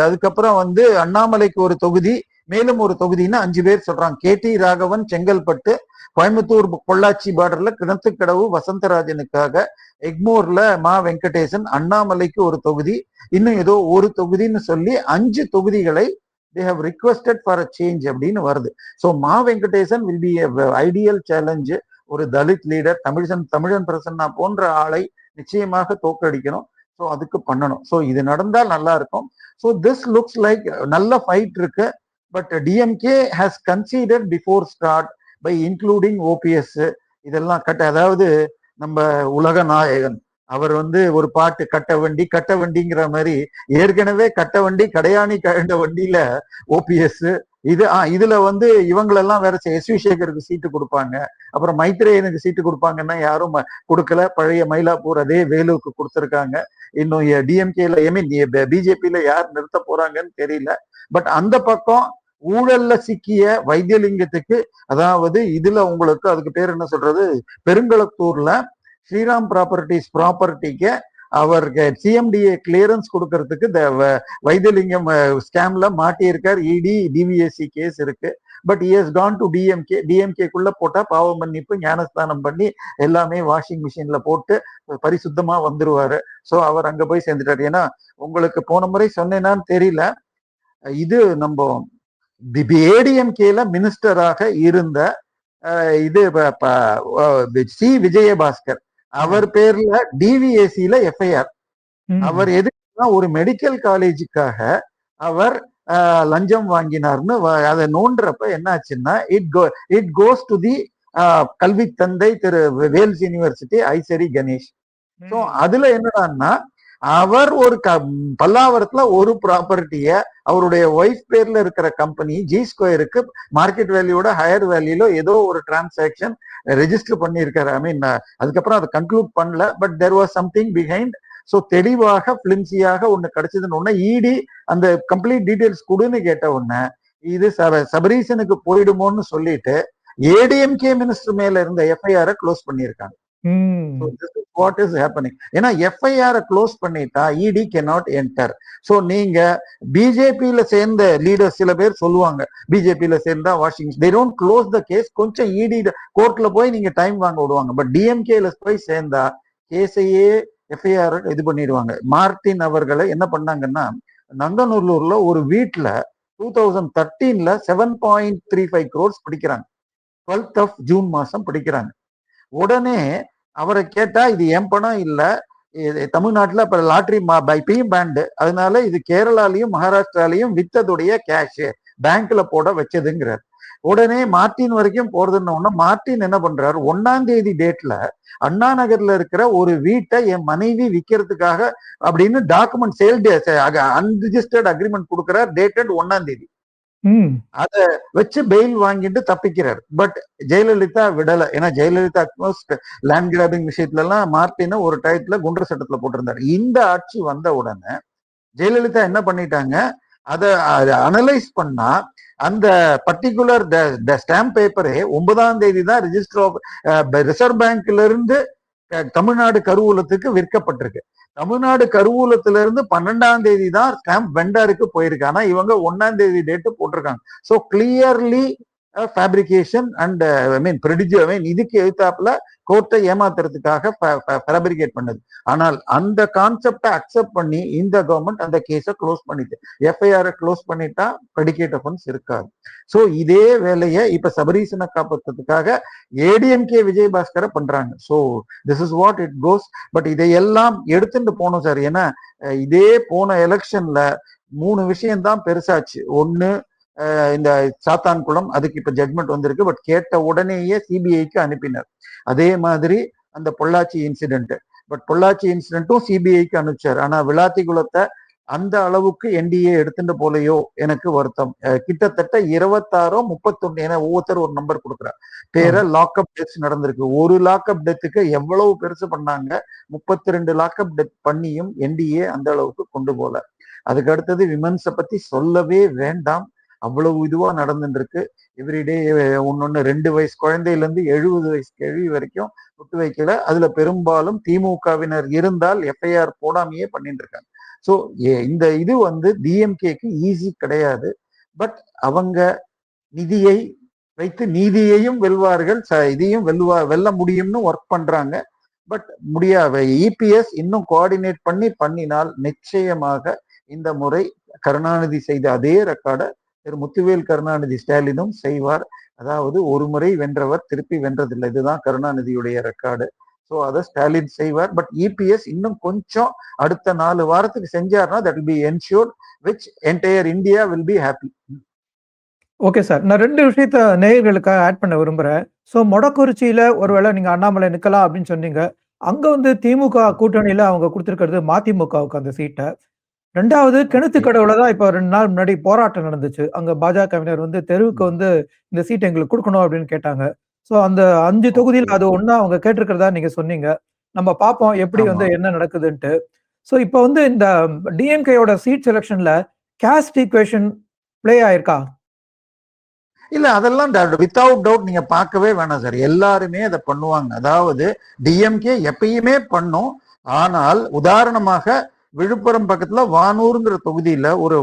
அதுக்கப்புறம் அண்ணாமலைக்கு ஒரு தொகுதி, மேலும் ஒரு தொகுதின்னு 5 பேர் சொல்றாங்க. கேடி ராகவன் செங்கல்பட்டு, கோயம்புத்தூர் பொள்ளாச்சி பார்டர்ல கிணத்துக்கடவு வசந்தராஜனுக்காக, எக்மோர்ல மா வெங்கடேசன், அண்ணாமலைக்கு ஒரு தொகுதி, இன்னும் ஏதோ ஒரு தொகுதின்னு சொல்லி 5 தொகுதிகளை they have requested for a change அப்படின்னு வருது. So மா Venkatesan will be a ideal challenge. ஒரு தலித் லீடர், தமிழன் பிரசன்னா போன்ற ஆளை நிச்சயமாக தோற்கடிக்கணும். ஸோ அதுக்கு பண்ணணும். ஸோ இது நடந்தால் நல்லா இருக்கும். ஸோ திஸ் லுக்ஸ் லைக் நல்ல ஃபைட் இருக்கு. But DMK has considered before start by including OPS இதெல்லாம் அதாவது நம்ம உலக நாயகன் அவர் ஒரு பாட்டு கட்ட வண்டிங்கிற மாதிரி, ஏற்கனவே கட்ட வண்டி கடையாணி கழண்ட வண்டியில ஓபிஎஸ் இதுல இவங்களெல்லாம் வேற எஸ் வி சேகருக்கு சீட்டு கொடுப்பாங்க, அப்புறம் மைத்ரேயனுக்கு சீட்டு கொடுப்பாங்கன்னா யாரும் கொடுக்கல. பழைய மயிலாப்பூர் அதே வேலுவுக்கு கொடுத்துருக்காங்க. இன்னும் டிஎம்கேல பிஜேபியில யார் நிறுத்த போறாங்கன்னு தெரியல. பட் அந்த பக்கம் ஊழல்ல சிக்கிய வைத்தியலிங்கத்துக்கு, அதாவது இதுல உங்களுக்கு அதுக்கு பேர் என்ன சொல்றது, பெருங்களத்தூர்ல ஸ்ரீராம் ப்ராப்பர்ட்டிக்கு அவருக்கு சிஎம்டிஏ கிளியரன்ஸ் கொடுக்கறதுக்கு வைத்தியலிங்கம் ஸ்கேம்ல மாட்டியிருக்கார். இடி டிவிஎஸ்சி கேஸ் இருக்கு. But he has gone to டிஎம்கேக்குள்ள போட்டா பாவ மன்னிப்பு ஞானஸ்தானம் பண்ணி எல்லாமே வாஷிங் மிஷின்ல போட்டு பரிசுத்தமா வந்துருவாரு. சோ அவர் அங்க போய் சேர்ந்துட்டாரு. ஏன்னா உங்களுக்கு போன முறை சொன்னேன்னான்னு தெரியல, இது நம்ம ஏடிஎம்கேல மினிஸ்டராக இருந்த இது சி விஜயபாஸ்கர், அவர் பேர்ல டிவிஎஸ்சில எஃப்ஐஆர். அவர் எதுக்குன்னா ஒரு மெடிக்கல் காலேஜுக்காக அவர் லஞ்சம் வாங்கினார்னு அதை நோன்றப்ப என்ன ஆச்சுன்னா, இட் கோஸ் டு தி கல்வி தந்தை திரு வேல்ஸ் யூனிவர்சிட்டி ஐசரி கணேஷ். ஸோ அதுல என்னடான்னா, அவர் ஒரு பல்லாவரத்துல ஒரு ப்ராப்பர்ட்டிய அவருடைய ஒய்ஃப் பேர்ல இருக்கிற கம்பெனி ஜி ஸ்கொயருக்கு மார்க்கெட் வேல்யூட ஹையர் வேல்யூல ஏதோ ஒரு டிரான்சாக்சன் ரெஜிஸ்டர் பண்ணியிருக்காரு. ஐ மீன் அதுக்கப்புறம் அதை கன்க்ளூட் பண்ணல. But there was something behind. So தெளிவாக பிளிம்சியாக ஒண்ணு கிடைச்சதுன்னு உடனே இடி அந்த கம்ப்ளீட் டீடைல்ஸ் கொடுன்னு கேட்ட உடனே இது சபரீசனுக்கு போயிடுமோன்னு சொல்லிட்டு ஏடிஎம்கே மினிஸ்டர் மேல இருந்த எஃப்ஐஆரை க்ளோஸ் பண்ணியிருக்காங்க. What is happening? ஏன்னா எஃப்ஐஆர் க்ளோஸ் பண்ணிட்டா இடி கேனாட் என்டர். சோ நீங்க பிஜேபியில சேர்ந்த லீடர் சில பேர் சொல்லுவாங்க, பிஜேபியில சேர்ந்தா washing they don't close the case, கொஞ்சம் இடி கோர்ட்ல போய் நீங்க டைம் வாங்க விடுவாங்க. பட் டிஎம்கேல போய் சேர்ந்தா கேஸையே எஃப்ஐஆர் இது பண்ணிடுவாங்க. மார்டின் அவர்களை என்ன பண்ணாங்கன்னா, நங்கநல்லூர்ல ஒரு வீட்டுல 2013ல 7.35 crores பிடிக்கிறாங்க. 12th of June மாசம் பிடிக்கிறாங்க. உடனே அவரை கேட்டா இது என் பணம் இல்ல, தமிழ்நாட்டுல இப்ப லாட்ரி பைப்பையும் பேண்டு, அதனால இது கேரளாலையும் மகாராஷ்டிராலையும் வித்ததுடைய கேஷ் பேங்க்ல போட வச்சதுங்கிறார். உடனே மார்டின் வரைக்கும் போறதுன்னு மார்டின் என்ன பண்றாரு, 1ஆம் தேதி டேட்ல அண்ணா நகர்ல இருக்கிற ஒரு வீட்டை என் மனைவி விற்கிறதுக்காக அப்படின்னு டாக்குமெண்ட் அன்ரிஜிஸ்டர்ட் அக்ரிமெண்ட் கொடுக்கிறார், டேட்டட் 1ஆம் தேதி. அத வச்சு பெயில் வாங்கிட்டு தப்பிக்கிறார். பட் ஜெயலலிதா விடல. ஏன்னா ஜெயலலிதா லேண்ட் கிராபிங் விஷயத்துல எல்லாம் மார்டின ஒரு டயத்துல குண்டர் சட்டத்துல போட்டிருந்தாரு. இந்த ஆட்சி வந்த உடனே ஜெயலலிதா என்ன பண்ணிட்டாங்க, அதை அனலைஸ் பண்ணா அந்த பர்டிகுலர் ஸ்டாம்ப் பேப்பரே 9ஆம் தேதி தான் ரிஜிஸ்டர் ஆஃப் ரிசர்வ் பேங்க்ல இருந்து தமிழ்நாடு கருவூலத்துக்கு விற்கப்பட்டிருக்கு. தமிழ்நாடு கருவூலத்துல இருந்து 12ஆம் தேதி தான் ஸ்டாம்ப் வெண்டாருக்கு போயிருக்கு. ஆனா இவங்க 1ஆம் தேதி டேட்டு போட்டிருக்காங்க. ஸோ கிளியர்லி ஃபேப்ரிகேஷன் அண்ட் இதுக்கு எழுத்தாப்புல கோர்ட்டை ஏமாத்துறதுக்காக ஃபேப்ரிகேட் பண்ணது. ஆனால் அந்த கான்செப்டை அக்செப்ட் பண்ணி இந்த கவர்மெண்ட் அந்த கேஸை க்ளோஸ் பண்ணிட்டு எஃப்ஐஆர் க்ளோஸ் பண்ணிட்டா ப்ரெடிகேட் அஃபென்ஸ் இருக்காது. ஸோ இதே வேலையை இப்ப சபரீசனை காப்பாற்றுறதுக்காக ஏடிஎம்கே விஜயபாஸ்கரை பண்றாங்க. So this is what it goes. But இதையெல்லாம் எடுத்துட்டு போகணும் சார். ஏன்னா இதே போன எலெக்ஷன்ல 3 விஷயம்தான் பெருசாச்சு. ஒண்ணு இந்த சாத்தான்குளம், அதுக்கு இப்ப ஜட்மெண்ட் வந்திருக்கு. பட் கேட்ட உடனேயே சிபிஐக்கு அனுப்பினர். அதே மாதிரி அந்த பொள்ளாச்சி இன்சிடென்ட், பட் பொள்ளாச்சி இன்சிடென்ட்டும் சிபிஐக்கு அனுப்பிச்சார். ஆனா விளாத்திகுளத்தை அந்த அளவுக்கு என்டிஏ எடுத்துட்டு போலையோ எனக்கு வருத்தம். கிட்டத்தட்ட 26 31, ஏன்னா ஒவ்வொருத்தர் ஒரு நம்பர் கொடுக்குறார் பேரை லாக்அப் டெத்ஸ் நடந்திருக்கு. ஒரு லாக்அப் டெத்துக்கு எவ்வளவு பெருசு பண்ணாங்க, 32 லாக்அப் டெத் பண்ணியும் என்டிஏ அந்த அளவுக்கு கொண்டு போல. அதுக்கு அடுத்தது விமன்ஸை பத்தி சொல்லவே வேண்டாம், அவ்வளவு இதுவா நடந்துட்டு இருக்கு. எவ்ரிடே ஒன்னொன்னு 2 வயசு குழந்தையில இருந்து 70 வயசு கேள்வி வரைக்கும் விட்டு வைக்கல. அதுல பெரும்பாலும் திமுகவினர் இருந்தால் எஃப்ஐஆர் போடாமையே பண்ணிட்டு இருக்காங்க. ஸோ இந்த இது டிஎம்கேக்கு ஈஸி கிடையாது. பட் அவங்க நிதியை வைத்து நீதியையும் வெல்வார்கள், இதையும் வெல்ல முடியும்னு ஒர்க் பண்றாங்க. பட் முடியாது. இபிஎஸ் இன்னும் கோஆர்டினேட் பண்ணினால் நிச்சயமாக இந்த முறை கருணாநிதி செய்த அதே ரெக்கார்டை திரு முத்துவேல் கருணாநிதி ஸ்டாலினும் செய்வார். அதாவது ஒரு முறை வென்றவர் திருப்பி வென்றதில்லை, இதுதான் கருணாநிதியுடைய ரெக்கார்டு. ஸோ அதை ஸ்டாலின் செய்வார். பட் இபிஎஸ் இன்னும் கொஞ்சம் அடுத்த 4 வாரத்துக்கு செஞ்சார்னா that will be ensured which entire India will be happy. Okay sir, நான் 2 விஷயத்த நேயர்களுக்காக ஆட் பண்ண விரும்புறேன். ஸோ மொடக்குறிச்சியில ஒருவேளை நீங்க அண்ணாமலை நிக்கலாம் அப்படின்னு சொன்னீங்க. அங்க திமுக கூட்டணியில அவங்க கொடுத்திருக்கிறது மதிமுகவுக்கு அந்த சீட்டை. 2வது கிணத்து கடவுல தான் இப்ப 2 நாள் முன்னாடி போராட்டம் நடந்துச்சு. அங்க பாஜகவினர் தெருவுக்கு இந்த சீட் எங்களுக்கு கொடுக்கணும் அப்படின்னு கேட்டாங்க. சோ அந்த 5 தொகுதியில் அது ஒண்ணா அவங்க கேட்டிருக்கிறதா நீங்க சொன்னீங்க. நம்ம பார்ப்போம் எப்படி என்ன நடக்குதுன்ட்டு. சோ இப்ப இந்த டிஎம்கேயோட சீட் செலக்ஷன்ல காஸ்ட் ஈக்குவேஷன் பிளே ஆயிருக்கா? இல்ல, அதெல்லாம் வித்தவுட் டவுட் நீங்க பார்க்கவே வேணாம் சார். எல்லாருமே அதை பண்ணுவாங்க. அதாவது டிஎம்கே எப்பயுமே பண்ணும். ஆனால் உதாரணமாக விழுப்புரம் பக்கத்துல வானூர்ங்கிற தொகுதியில ஒரு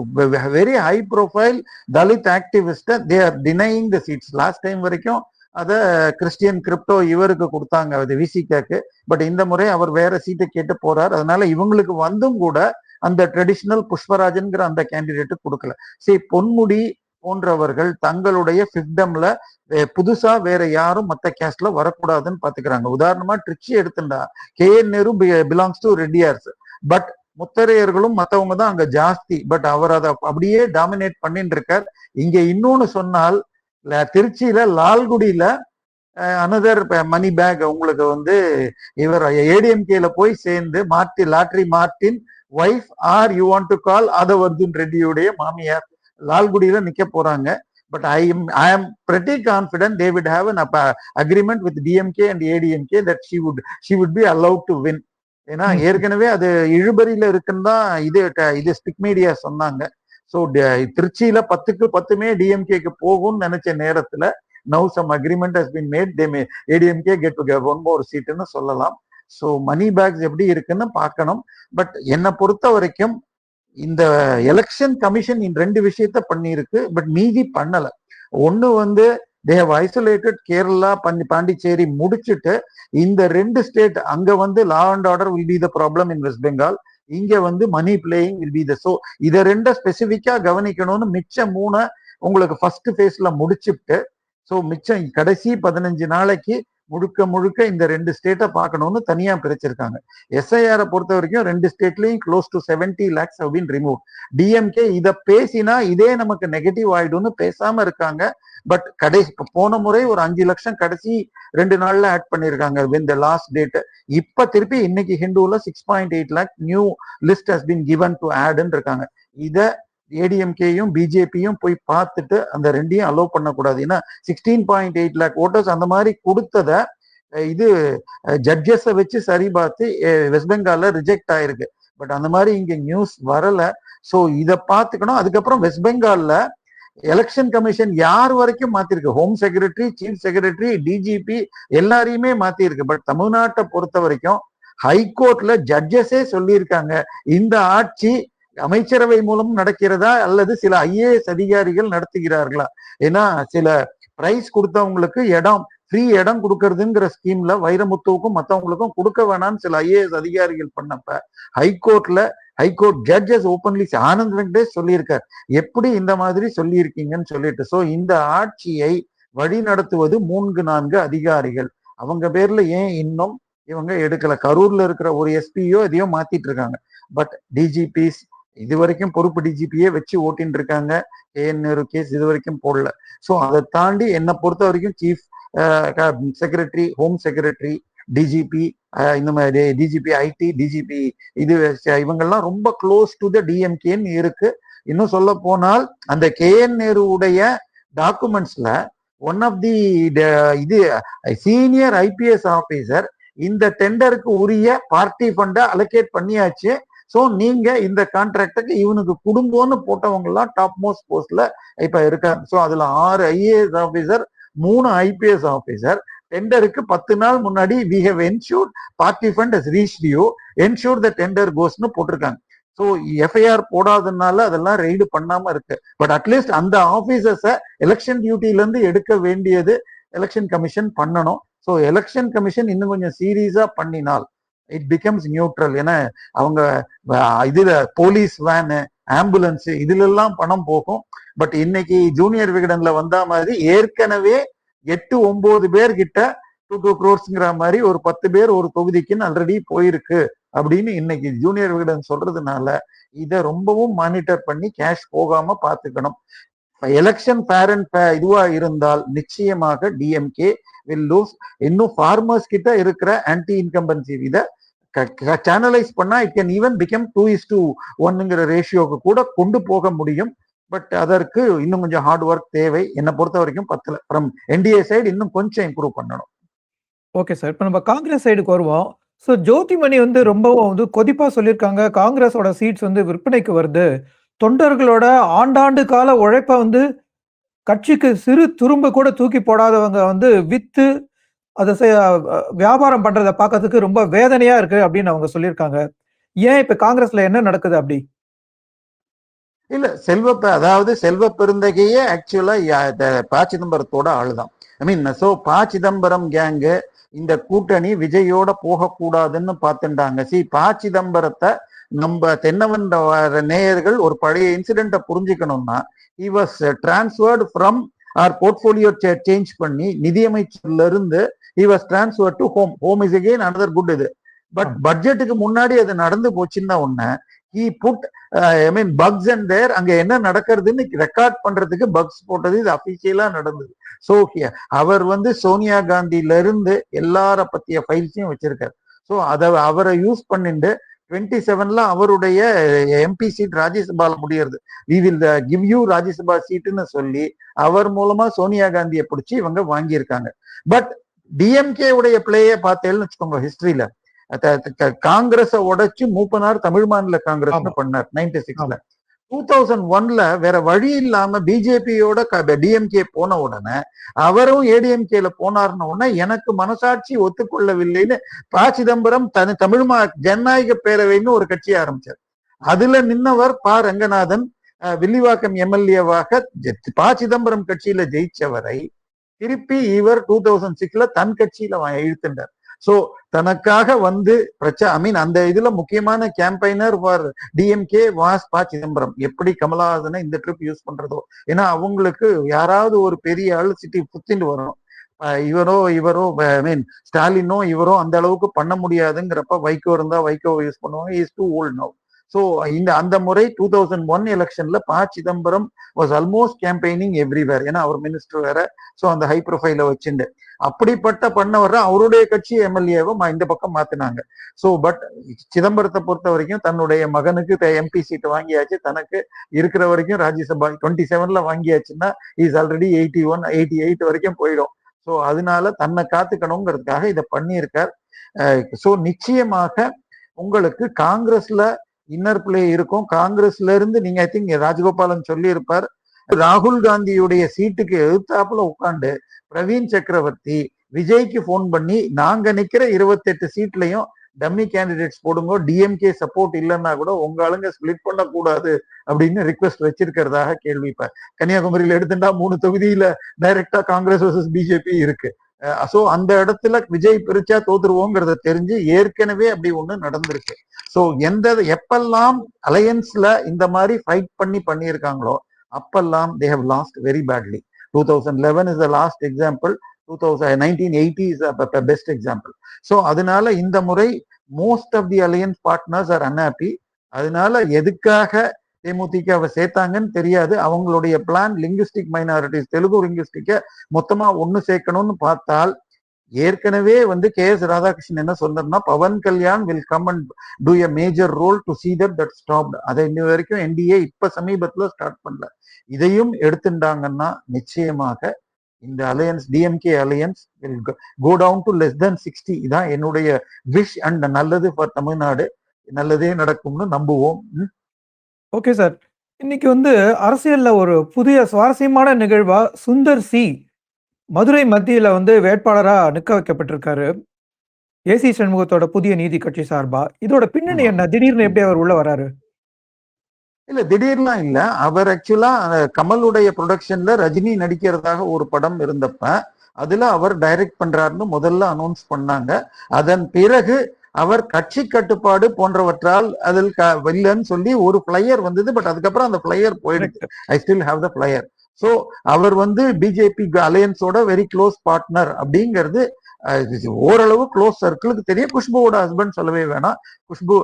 very high profile Dalit activist they are denying the seats. Last time வரைக்கும் அதை கிறிஸ்டியன் கிரிப்டோ இவருக்கு கொடுத்தாங்க, அது விசிகாக்கு. பட் இந்த முறை அவர் வேற சீட்டை கேட்டு போறார். அதனால இவங்களுக்கு கூட அந்த ட்ரெடிஷனல் புஷ்பராஜன்கிற அந்த கேண்டிடேட்டு கொடுக்கல. சரி, பொன்முடி போன்றவர்கள் தங்களுடைய ஃபிஃப்டம்ல புதுசா வேற யாரும் மத்த கேஸ்ட்ல வரக்கூடாதுன்னு பாத்துக்கிறாங்க. உதாரணமா ட்ரிச்சி எடுத்துட்டா KN Nehru belongs to Reddiars. But முத்தரையர்களும் மத்தவங்க தான் அங்க ஜாஸ்தி. பட் அவர் அதை அப்படியே டாமினேட் பண்ணிட்டு இருக்கார். இங்க இன்னொன்னு சொன்னால், திருச்சியில லால்குடியில அனதர் மணி பேக் உங்களுக்கு இவர் ஏடிஎம்கேல போய் சேர்ந்து lottery Martin wife are you want to call Aadhav Arjun ரெட்டியுடைய மாமியார் லால்குடியில நிக்க போறாங்க. But I am pretty confident they would have an agreement with DMK and ADMK that she would be allowed to win. ஏன்னா ஏற்கனவே அது இழுபறியில இருக்குன்னு தான் இது ஸ்பிக் மீடியா சொன்னாங்க. ஸோ திருச்சியில 10க்கு 10மே டிஎம்கேக்கு போகும்னு நினைச்ச நேரத்துல now some agreement has been made, they may ADMK get to get one more seatன்னு சொல்லலாம். ஸோ மணி பேக்ஸ் எப்படி இருக்குன்னு பார்க்கணும். பட் என்னை பொறுத்த வரைக்கும் இந்த எலெக்ஷன் கமிஷன் 2 விஷயத்த பண்ணிருக்கு, பட் மீதி பண்ணல. ஒண்ணு they have isolated Kerala Pondicherry முடிச்சுட்டு இந்த 2 ஸ்டேட் அங்க law and order will be the problem in West Bengal, இங்க மணி playing will be the. so இத 2 ஸ்பெசிபிக்கா கவனிக்கணும்னு மிச்சம் 3 உங்களுக்கு ஃபர்ஸ்ட் ஃபேஸ்ல முடிச்சுட்டு, ஸோ மிச்சம் கடைசி 15 நாளைக்கு முழுக்க முழுக்க இந்த 2 ஸ்டேட்டை பார்க்கணும்னு தனியா பிரிச்சிருக்காங்க. எஸ்ஐஆரை பொறுத்த வரைக்கும் 2 ஸ்டேட்லயும் close to 70 lakhs have been removed. DMK இத பேசினா இதே நமக்கு நெகட்டிவ் ஆயிடும்னு பேசாம இருக்காங்க. பட் கடைசி போன முறை ஒரு 5 லட்சம் கடைசி 2 நாள்ல ஆட் பண்ணிருக்காங்க when the last date. இப்ப திருப்பி இன்னைக்கு ஹிந்துல 6.8 lakh new list has been given to add இருக்காங்க. இத ஏடிஎம்கேயும் பிஜேபியும் போய் பார்த்துட்டு அந்த ரெண்டையும் அலோவ் பண்ணக்கூடாது. ஏன்னா 16.8 lakh ஓட்டர்ஸ் அந்த மாதிரி கொடுத்தத இது ஜட்ஜஸை வச்சு சரி பார்த்து வெஸ்ட் பெங்கால்ல ரிஜெக்ட் ஆயிருக்கு. பட் அந்த மாதிரி இங்க நியூஸ் வரல. சோ இத பாத்துக்கணும். அதுக்கப்புறம் வெஸ்ட் பெங்கால்ல எலெக்ஷன் கமிஷன் யார் வரைக்கும் மாத்திருக்கு, home secretary, chief secretary, DGP எல்லாரையுமே மாத்திருக்கு. பட் தமிழ்நாட்டை பொறுத்த வரைக்கும் ஹைகோர்ட்ல ஜட்ஜஸே சொல்லியிருக்காங்க இந்த ஆட்சி அமைச்சரவை மூலம் நடக்கிறதா அல்லது சில ஐஏஎஸ் அதிகாரிகள் நடத்துகிறார்களா. ஏன்னா சில பிரைஸ் கொடுத்தவங்களுக்கு ஃப்ரீ இடம் கொடுக்கறதுங்கிற ஸ்கீம்ல வைரமுத்துவுக்கும் மற்றவங்களுக்கும் கொடுக்க வேணாம்னு சில ஐஏஎஸ் அதிகாரிகள் பண்ணப்ப high court judges openly Anand Venkatesh சொல்லியிருக்கார் எப்படி இந்த மாதிரி சொல்லியிருக்கீங்கன்னு சொல்லிட்டு. சோ இந்த ஆட்சியை வழி நடத்துவது 3-4 அதிகாரிகள். அவங்க பேர்ல ஏன் இன்னும் இவங்க எடுக்கல? கரூர்ல இருக்கிற ஒரு எஸ்பியோ எதையோ மாத்திட்டு இருக்காங்க. பட் டிஜிபிஸ் இது வரைக்கும் பொறுப்பு டிஜிபியே வச்சு ஓட்டின்னு இருக்காங்க. கேஎன்ஆர் கேஸ் இது வரைக்கும் போடல. சோ அதை தாண்டி என்னை பொறுத்த வரைக்கும் chief secretary, home secretary, DGP, இந்த மாதிரி டிஜிபி ஐடி, டிஜிபி இது இவங்கெல்லாம் ரொம்ப க்ளோஸ் டு த டிஎம்கேன்னு இருக்கு. இன்னும் சொல்ல போனால் அந்த கேஎன் நேருடைய டாக்குமெண்ட்ஸ்ல ஒன் ஆஃப் தி இது சீனியர் ஐபிஎஸ் ஆபீசர் இந்த டெண்டருக்கு உரிய பார்ட்டி ஃபண்டை அலோகேட் பண்ணியாச்சு. சோ நீங்க இந்த கான்ட்ராக்டுக்கு இவனுக்கு குடும்பம்னு போட்டவங்க எல்லாம் டாப் மோஸ்ட் போஸ்ட்ல இப்ப இருக்காங்க. சோ அதுல 6 ஐஏஎஸ் ஆபீசர், 3 ஐபிஎஸ் ஆபீசர். டெண்டருக்கு 10 நாள் முன்னாடி we have ensured party fund has reached you, ensure the tender goesன்னு போட்டிருக்காங்க. ஸோ எஃப்ஐஆர் போடாதனால அதெல்லாம் ரெய்டு பண்ணாம இருக்கு. பட் அட்லீஸ்ட் அந்த ஆபீசர்ஸ எலெக்ஷன் டியூட்டில இருந்து எடுக்க வேண்டியது எலெக்ஷன் கமிஷன் பண்ணணும். ஸோ எலெக்ஷன் கமிஷன் இன்னும் கொஞ்சம் சீரியஸா பண்ணினால் இட் பிகம்ஸ் நியூட்ரல். ஏன்னா அவங்க இதுல போலீஸ் வேனு, ஆம்புலன்ஸ் இதுல எல்லாம் பணம் போகும். பட் இன்னைக்கு ஜூனியர் விகடன்ல வந்தா மாதிரி ஏற்கனவே 8-9 பேர் கிட்ட 2 crores மாதிரி ஒரு 10 பேர் ஒரு தொகுதிக்குன்னு ஆல்ரெடி போயிருக்கு அப்படின்னு இன்னைக்கு ஜூனியர் விகடன் சொல்றதுனால இதை ரொம்பவும் மானிட்டர் பண்ணி கேஷ் போகாம பாத்துக்கணும். எலெக்ஷன் ஃபேர் அண்ட் இதுவா இருந்தால் நிச்சயமாக டிஎம்கே வில் லூஸ். இன்னும் ஃபார்மர்ஸ் கிட்ட இருக்கிற ஆன்டி இன்கம்பன்சி இதை சேனலைஸ் பண்ணா இட் கேன் ஈவன் பிகம் 2:1 ரேஷியோக்கு கூட கொண்டு போக முடியும். பட் அதற்கு இன்னும் கொஞ்சம் ஹார்ட் ஒர்க் தேவை. என்னை பொறுத்த வரைக்கும் 10 ஃப்ரம் என்டிஏ சைடு இன்னும் கொஞ்சம் இம்ப்ரூவ் பண்ணணும். ஓகே சார், இப்போ நம்ம காங்கிரஸ் சைடுக்கு வருவோம். ஸோ ஜோதிமணி ரொம்பவும் கொதிப்பா சொல்லியிருக்காங்க. காங்கிரஸோட சீட்ஸ் விற்பனைக்கு வருது. தொண்டர்களோட ஆண்டாண்டு கால உழைப்ப கட்சிக்கு சிறு துரும்ப கூட தூக்கி போடாதவங்க வித்து அதை வியாபாரம் பண்றதை பார்க்கறதுக்கு ரொம்ப வேதனையா இருக்கு அப்படின்னு அவங்க சொல்லியிருக்காங்க. ஏன் இப்ப காங்கிரஸ்ல என்ன நடக்குது அப்படி? இல்ல அதாவது செல்வ பெருந்தகையே ஆக்சுவலா ப. சிதம்பரத்தோட ஆளுதான். ஐ மீன் சோ ப. சிதம்பரம் கேங்கு இந்த கூட்டணி விஜயோட போகக்கூடாதுன்னு பார்த்துட்டாங்க. ப. சிதம்பரத்தை நம்ம தென்னவன் நேயர்கள் ஒரு பழைய இன்சிடென்ட்டை புரிஞ்சுக்கணும்னா he was transferred from our portfolio change பண்ணி நிதியமைச்சர்ல இருந்து he was transferred to home is again another good இது. பட் பட்ஜெட்டுக்கு முன்னாடி அது நடந்து போச்சுன்னா ஒண்ணு he put bugs and there அங்க என்ன நடக்கிறதுன்னு ரெக்கார்ட் பண்றதுக்கு பக்ஸ் போட்டது இது அபிஷியலா நடந்தது. சோ அவர் சோனியா காந்தில இருந்து எல்லார பத்திய ஃபைல்ஸையும் வச்சிருக்காரு. சோ அவரை யூஸ் பண்ணிட்டு 27ல அவருடைய எம்பி சீட் ராஜ்யசபால முடியறது. we will give you Rajya Sabha சீட்டுன்னு சொல்லி அவர் மூலமா சோனியா காந்தியை பிடிச்சி இவங்க வாங்கியிருக்காங்க. பட் டிஎம்கே உடைய பிளேய பார்த்தேன்னு வச்சுக்கோங்க, ஹிஸ்டரியில காங்கிரஸ உடைச்சு மூப்பனார் தமிழ் மாநில காங்கிரஸ் பண்ணார் 96ல. 2001ல வேற வழி இல்லாம பிஜேபியோட டிஎம்கே போன உடனே அவரும் ஏடிஎம்கேல போனார்னு உடனே எனக்கு மனசாட்சி ஒத்துக்கொள்ளவில்லைன்னு ப. சிதம்பரம் தமிழ் ஜனநாயக பேரவைன்னு ஒரு கட்சி ஆரம்பிச்சார். அதுல நின்னவர் ப. ரங்கநாதன் வில்லிவாக்கம் எம்எல்ஏவாக ப. சிதம்பரம் கட்சியில ஜெயிச்சவரை திருப்பி இவர் 2006ல தன் கட்சியில இழுத்துட்டார். சோ தனக்காக அந்த இதுல முக்கியமான கேம்பெயினர் ஃபார் டிஎம்கே வாஸ் ப. சிதம்பரம். எப்படி கமலஹாசனை இந்த ட்ரிப் யூஸ் பண்றதோ, ஏன்னா அவங்களுக்கு யாராவது ஒரு பெரிய ஆள் சிட்டி புத்திண்டு வரணும். இவரோ ஐ மீன் ஸ்டாலினோ இவரோ அந்த அளவுக்கு பண்ண முடியாதுங்கிறப்ப வைகோ இருந்தா வைகோ யூஸ் பண்ணுவாங்க. Is too old now. So அந்த முறை 2001 எலெக்ஷன்ல P Chidambaram was almost campaigning everywhere. ஏன்னா அவர் மினிஸ்டர் வேற. ஸோ அந்த ஹை ப்ரொஃபைல வச்சுண்டு அப்படிப்பட்ட பண்ணவர அவருடைய கட்சி எம்எல்ஏவை இந்த பக்கம் மாத்தினாங்க. ஸோ பட் சிதம்பரத்தை பொறுத்த வரைக்கும் தன்னுடைய மகனுக்கு எம்பி சீட் வாங்கியாச்சு, தனக்கு இருக்கிற வரைக்கும் ராஜ்யசபா 27ல வாங்கியாச்சுன்னா இஸ் ஆல்ரெடி 81 88 வரைக்கும் போயிடும். ஸோ அதனால தன்னை காத்துக்கணுங்கிறதுக்காக இதை பண்ணியிருக்கார். ஸோ நிச்சயமாக உங்களுக்கு காங்கிரஸ்ல இன்னர் பிளே இருக்கும். காங்கிரஸ்ல இருந்து நீங்க ஐ திங்க் ராஜகோபாலன் சொல்லி இருப்பார், ராகுல் காந்தியுடைய சீட்டுக்கு எதிர்த்தாப்புல உட்காந்து பிரவீன் சக்கரவர்த்தி விஜய்க்கு போன் பண்ணி நாங்க நிக்கிற 28 சீட்லயும் டம்மி கேண்டிடேட்ஸ் போடுங்க, டிஎம்கே சப்போர்ட் இல்லைன்னா கூட உங்க ஆளுங்க ஸ்பிளிட் பண்ணக்கூடாது அப்படின்னு ரிக்வெஸ்ட் வச்சிருக்கிறதாக கேள்விப்பேன். கன்னியாகுமரியில எடுத்துட்டா 3 தொகுதியில டைரக்டா காங்கிரஸ் வர்சஸ் பிஜேபி இருக்கு. சோ அந்த இடத்துல விஜய் பிரிச்சா தோத்துருவோங்கிறத தெரிஞ்சு ஏற்கனவே அப்படி ஒண்ணு நடந்திருக்கு. சோ எப்பெல்லாம் அலையன்ஸ்ல இந்த மாதிரி ஃபைட் பண்ணியிருக்காங்களோ அப்பெல்லாம் they have lost very badly. 2011 is the last example. 1980 is a best example. So அதனால இந்த முறை most of the alliance partners are unhappy. அதனால எதுக்காக தேமுதிகவை சேர்த்தாங்கன்னு தெரியாது. அவங்களுடைய பிளான் லிங்குஸ்டிக் மைனாரிட்டிஸ், தெலுங்கு லிங்குஸ்டிக்க மொத்தமா ஒண்ணு சேர்க்கணும்னு பார்த்தால் ஏற்கனவே கே எஸ் ராதாகிருஷ்ணன் என்ன சொன்னார்னா Pawan Kalyan will come and do a major role to see that stopped. அதை இன்ன வரைக்கும் என்டிஏ இப்ப சமீபத்துல ஸ்டார்ட் பண்ணல. இதையும் எடுத்துட்டாங்கன்னா நிச்சயமாக இந்த alliance DMK alliance will go down to less then 60. இதான் என்னுடைய விஷ் அண்ட் நல்லது ஃபார் தமிழ்நாடு. நல்லதே நடக்கும்னு நம்புவோம். ஓகே சார், இன்னைக்கு அரசியல்ல ஒரு புதிய சுவாரஸ்யமான நிகழ்வா சுந்தர் சி மதுரை மத்தியில வேட்பாளரா நிக்க வைக்கப்பட்டிருக்காரு ஏசி சண்முகத்தோட புதிய நீதி கட்சி சார்பா. இதோட பின்னணி என்ன? திடீர்னு எப்படி அவர் உள்ள வராரு? இல்ல திடீர்லாம் இல்ல. அவர் ஆக்சுவலா கமலுடைய ப்ரொடக்ஷன்ல ரஜினி நடிக்கிறதாக ஒரு படம் இருந்தப்ப அதுல அவர் டைரக்ட் பண்றாருன்னு முதல்ல அனௌன்ஸ் பண்ணாங்க. அதன் பிறகு அவர் கட்சி கட்டுப்பாடு போன்றவற்றால் அதில் இல்லைன்னு சொல்லி ஒரு பிளையர் வந்தது. பட் அதுக்கப்புறம் அந்த பிளையர் போயிடுச்சு. I still have the flyer. So அவர் பிஜேபி அலையன்ஸோட வெரி க்ளோஸ் பார்ட்னர் அப்படிங்கிறது ஓரளவு க்ளோஸ் சர்க்கிளுக்கு தெரியும். குஷ்புவோட ஹஸ்பண்ட் சொல்லவே வேணாம். குஷ்பு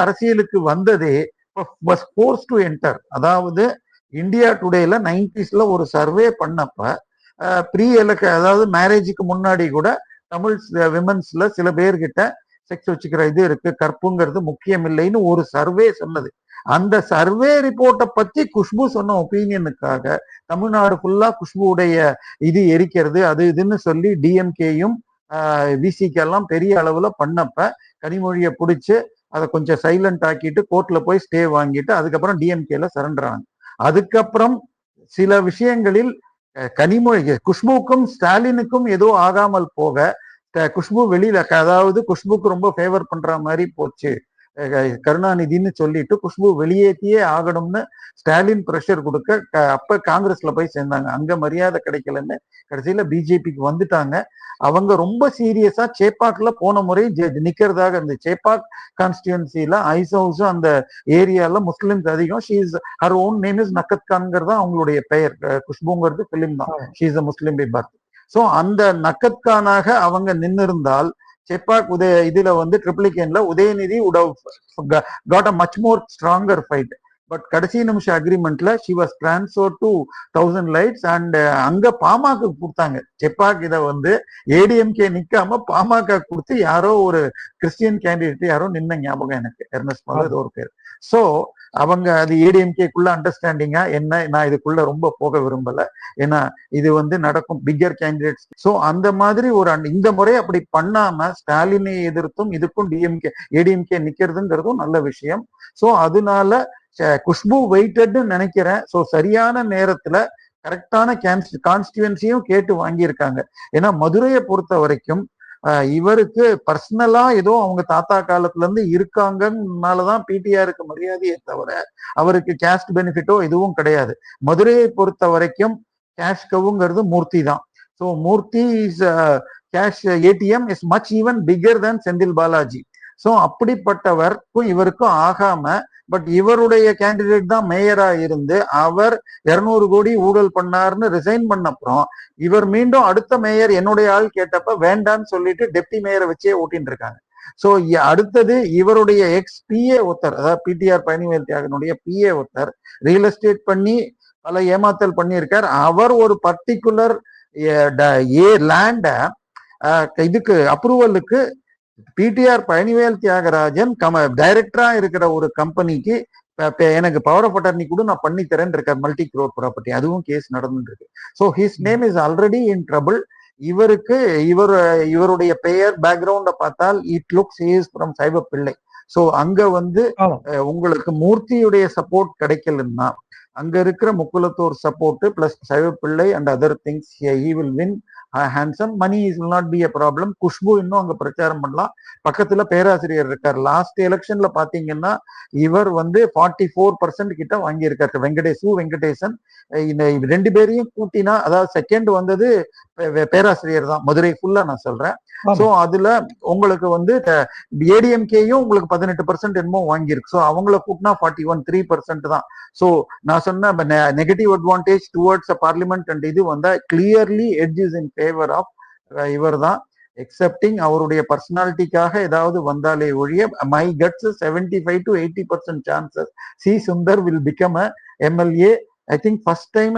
அரசியலுக்கு வந்ததே வாஸ் ஃபோர்ஸ்ட் டு என்டர். அதாவது இந்தியா டுடேல 90ஸ்ல ஒரு சர்வே பண்ணப்ப ப்ரீ அதாவது மேரேஜுக்கு முன்னாடி கூட தமிழ் விமன்ஸ்ல சில பேர்கிட்ட செக்ஸ் வச்சுக்கிற இது இருக்கு, கற்புங்கிறது முக்கியம் இல்லைன்னு ஒரு சர்வே சொன்னது. அந்த சர்வே ரிப்போர்ட்டை பத்தி குஷ்பு சொன்ன ஒப்பீனியனுக்காக தமிழ்நாடு ஃபுல்லா குஷ்புடைய இது எரிக்கிறது அது இதுன்னு சொல்லி டிஎம்கேயும் விசிகே எல்லாம் பெரிய அளவுல பண்ணப்ப கனிமொழியை பிடிச்சு அதை கொஞ்சம் சைலண்ட் ஆக்கிட்டு கோர்ட்ல போய் ஸ்டே வாங்கிட்டு அதுக்கப்புறம் டிஎம்கேல சரண்டர் ஆனாங்க. அதுக்கப்புறம் சில விஷயங்களில் கனிமொழி குஷ்புக்கும் ஸ்டாலினுக்கும் ஏதோ ஆகாமல் போக குஷ்பு வெளியில, அதாவது குஷ்புக்கு ரொம்ப ஃபேவர் பண்ற மாதிரி போச்சு கருணாநிதினு சொல்லிட்டு குஷ்பு வெளியேற்றியே ஆகணும்னு ஸ்டாலின் பிரஷர் கொடுக்க அப்ப காங்கிரஸ்ல போய் சேர்ந்தாங்க. அங்க மரியாதை கிடைக்கலன்னு கடைசியில பிஜேபிக்கு வந்துட்டாங்க. அவங்க ரொம்ப சீரியஸா சேப்பாக்ல போன முறை நிக்கிறதாக இருந்துச்சு. சேப்பாக் கான்ஸ்டிடுவன்சில ஐஸ் ஹவுஸும் அந்த ஏரியால முஸ்லிம்ஸ் அதிகம். She is her own name is Nakhat கான்ங்கிறது அவங்களுடைய பெயர். குஷ்புங்கிறது பிலிம் தான். She is a Muslim by birth. So அந்த நக்கத் கானாக அவங்க நின்று இருந்தால் செப்பாக் இதுல ட்ரிப்ளிகேன்ல Udhayanidhi would have got a much more stronger fight. But கடைசி நிமிஷ அக்ரிமெண்ட்ல she was transferred to 1000 lights and அங்க பாமக கொடுத்தாங்க. செப்பாக் இதை ஏடிஎம்கே நிக்காம பாமக கொடுத்து யாரோ ஒரு கிறிஸ்டியன் கேண்டிடேட் யாரோ நின்ன ஞாபகம் எனக்கு, எர்னஸ்ட் மாதிரி ஒரு பேர். சோ அவங்க அது ஏடிஎம்கேக்குள்ள அண்டர்ஸ்டாண்டிங்கா என்ன, நான் இதுக்குள்ள ரொம்ப போக விரும்பல. ஏன்னா இது நடக்கும் பிக்கர் கேண்டிடேட்ஸ். சோ அந்த மாதிரி ஒரு இந்த முறை அப்படி பண்ணாம ஸ்டாலினை எதிர்த்தும் இதுக்கும் டிஎம்கே ஏடிஎம்கே நிக்கிறதுங்கிறதும் நல்ல விஷயம். சோ அதனால குஷ்பு வெயிட்டட்னு நினைக்கிறேன். சோ சரியான நேரத்துல கரெக்டான கான்ஸ்டிடுவன்சியும் கேட்டு வாங்கியிருக்காங்க. ஏன்னா மதுரையை பொறுத்த வரைக்கும் இவருக்கு பர்சனலா ஏதோ அவங்க தாத்தா காலத்துல இருந்து இருக்காங்கனாலதான் பிடிஆருக்கு மரியாதையே தவிர அவருக்கு கேஸ்ட் பெனிஃபிட்டோ எதுவும் கிடையாது. மதுரையை பொறுத்த வரைக்கும் கேஷ் கவுங்கிறது மூர்த்தி தான். So Moorthy is cash ATM is much even bigger than Senthil Balaji. So அப்படிப்பட்டவருக்கும் இவருக்கும் ஆகாம, பட் இவருடைய கேண்டிடேட் தான் மேயரா இருந்து அவர் 200 கோடி ஊழல் பண்ணாருன்னு ரிசைன் பண்ண அப்புறம் இவர் மீண்டும் அடுத்த மேயர் என்னுடைய ஆள் கேட்டப்ப வேண்டான்னு சொல்லிட்டு டெப்டி மேயரை வச்சே ஓட்டின்னு இருக்காங்க. சோ அடுத்தது இவருடைய எக்ஸ் பிஏ ஒருத்தர், அதாவது பிடிஆர் பழனிவேல் தியாகனுடைய பிஏ ஒருத்தர் ரியல் எஸ்டேட் பண்ணி பல ஏமாத்தல் பண்ணியிருக்கார். அவர் ஒரு பர்டிகுலர் லேண்ட இதுக்கு அப்ரூவலுக்கு பிடிஆர் பழனிவேல் தியாகராஜன் டைரக்டரா இருக்கிற ஒரு கம்பெனிக்கு எனக்கு பவர் ஆஃப் அட்டர்னி கூட நான் பண்ணி தரேன் இருக்கார், மல்டி குரோர் ப்ராப்பர்ட்டி. அதுவும் கேஸ் நடந்துட்டு இருக்கு. So his name is already in trouble. இவருடைய பெயர் பேக்ரவுண்ட பார்த்தால் இட் லுக்ஸ் இஸ் ஃப்ரம் சைவ பிள்ளை. ஸோ அங்க வந்து உங்களுக்கு மூர்த்தியுடைய சப்போர்ட் கிடைக்கலன்னா அங்க இருக்கிற முக்குலத்தோர் சப்போர்ட் பிளஸ் சைவ பிள்ளை and other things he will win handsome. Money is will not be a problem. Khushbu இன்னும் அங்க பிரச்சாரம் பண்ணலாம். பக்கத்துல பேராசிரியர் இருக்கார். லாஸ்ட் எலெக்ஷன்ல பாத்தீங்கன்னா இவர் வந்து 44% கிட்ட வாங்கியிருக்காரு. வெங்கடேசன். இந்த 2 பேரையும் கூட்டினா, அதாவது செகண்ட் வந்தது பேராசிரியர் தான், மதுரை ஃபுல்லா நான் சொல்றேன். சோ அதுல உங்களுக்கு வந்து ஏடிஎம்கேயும் உங்களுக்கு 18% என்னமோ வாங்கியிருக்கு. ஸோ அவங்கள கூட்டினா 3% தான். ஸோ நான் சொன்ன negative advantage towards parliament and இது வந்தா clearly edge is in favour of இவர் தான். எக்ஸப்டிங் அவருடைய பர்சனாலிட்டிக்காக ஏதாவது வந்தாலே ஒழிய my guts 75 to 80% chances C Sundar will become a MLA. I think first time,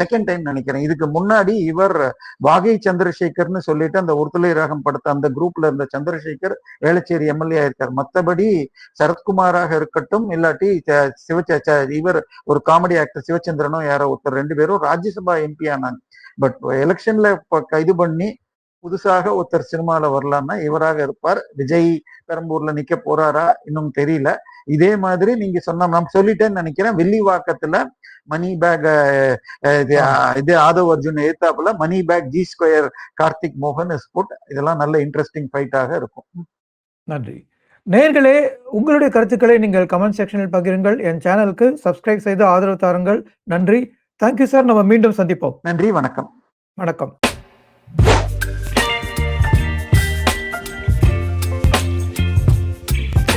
second time நினைக்கிறேன். இதுக்கு முன்னாடி இவர் வாகை சந்திரசேகர்னு சொல்லிட்டு அந்த ஒருத்தலை ராகம் படத்த அந்த குரூப்ல இருந்த சந்திரசேகர் வேளச்சேரி எம்எல்ஏ ஆயிருக்கார். மற்றபடி சரத்குமாராக இருக்கட்டும், இல்லாட்டி இவர் ஒரு காமெடி ஆக்டர் சிவச்சந்திரனும் யாரோ ஒருத்தர் 2 பேரும் ராஜ்யசபா எம்பி ஆனாங்க. பட் எலெக்ஷன்ல இது பண்ணி புதுசாக ஒருத்தர் சினிமால வரலாம்னா இவராக இருப்பார். விஜய் பெரம்பூர்ல நிக்க போறாரா இன்னும் தெரியல. இதே மாதிரி நீங்க சொன்ன, நான் சொல்லிட்டேன்னு நினைக்கிறேன், வில்லிவாக்கத்துல மணி பேக் இது ஆதவ் அர்ஜுன் எழுத்தாப்புல மணி பேக் G2 கார்த்திக் மோகன் ஸ்புட். இதெல்லாம் நல்ல இன்ட்ரெஸ்டிங் ஃபைட்டாக இருக்கும். நன்றி. நேயர்களே, உங்களுடைய கருத்துக்களை நீங்கள் கமெண்ட் செக்ஷனில் பகிருங்கள். என் சேனலுக்கு சப்ஸ்கிரைப் செய்து ஆதரவு தாருங்கள். நன்றி. Thank you sir. நம்ம மீண்டும் சந்திப்போம். நன்றி. வணக்கம். வணக்கம்.